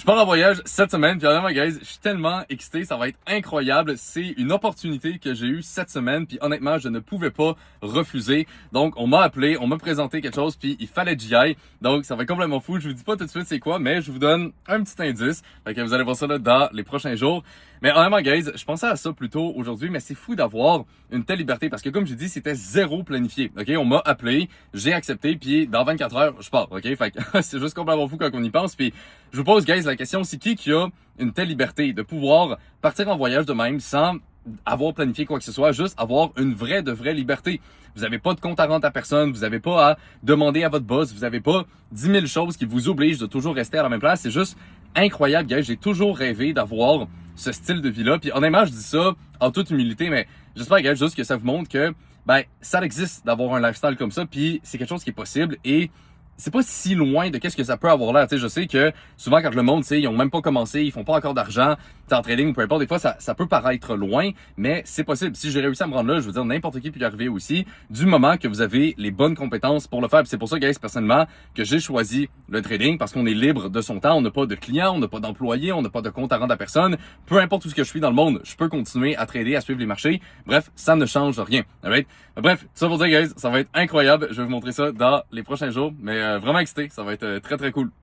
Je pars en voyage cette semaine, puis honnêtement, guys, je suis tellement excité, ça va être incroyable. C'est une opportunité que j'ai eue cette semaine, puis honnêtement, je ne pouvais pas refuser. Donc, on m'a appelé, on m'a présenté quelque chose, puis il fallait que j'y aille. Donc, ça va être complètement fou. Je vous dis pas tout de suite c'est quoi, mais je vous donne un petit indice. Fait que vous allez voir ça là dans les prochains jours. Mais honnêtement, guys, je pensais à ça plus tôt aujourd'hui, mais c'est fou d'avoir une telle liberté parce que comme j'ai dit, c'était zéro planifié. Ok, on m'a appelé, j'ai accepté, puis dans 24 heures, je pars. Ok, fait que c'est juste complètement fou quand on y pense. Puis je vous pose, guys, la question, c'est qui a une telle liberté de pouvoir partir en voyage de même sans avoir planifié quoi que ce soit, juste avoir une vraie de vraie liberté. Vous n'avez pas de compte à rendre à personne, vous n'avez pas à demander à votre boss, vous n'avez pas 10 000 choses qui vous obligent de toujours rester à la même place. C'est juste incroyable, guys. J'ai toujours rêvé d'avoir ce style de vie-là. Puis honnêtement, je dis ça en toute humilité, mais j'espère, guys, juste que ça vous montre que ça existe d'avoir un lifestyle comme ça, puis c'est quelque chose qui est possible et c'est pas si loin de qu'est-ce que ça peut avoir l'air. Tu sais, je sais que souvent quand le monde, tu sais, ils ont même pas commencé, ils font pas encore d'argent, en trading ou peu importe, des fois ça peut paraître loin, mais c'est possible. Si j'ai réussi à me rendre là, je veux dire n'importe qui peut y arriver aussi, du moment que vous avez les bonnes compétences pour le faire. Puis c'est pour ça, guys, personnellement, que j'ai choisi le trading parce qu'on est libre de son temps, on n'a pas de clients, on n'a pas d'employés, on n'a pas de compte à rendre à personne. Peu importe où ce que je suis dans le monde, je peux continuer à trader, à suivre les marchés. Bref, ça ne change rien. Alright? Bref, ça pour dire, guys, ça va être incroyable. Je vais vous montrer ça dans les prochains jours, mais vraiment excité, ça va être très très cool.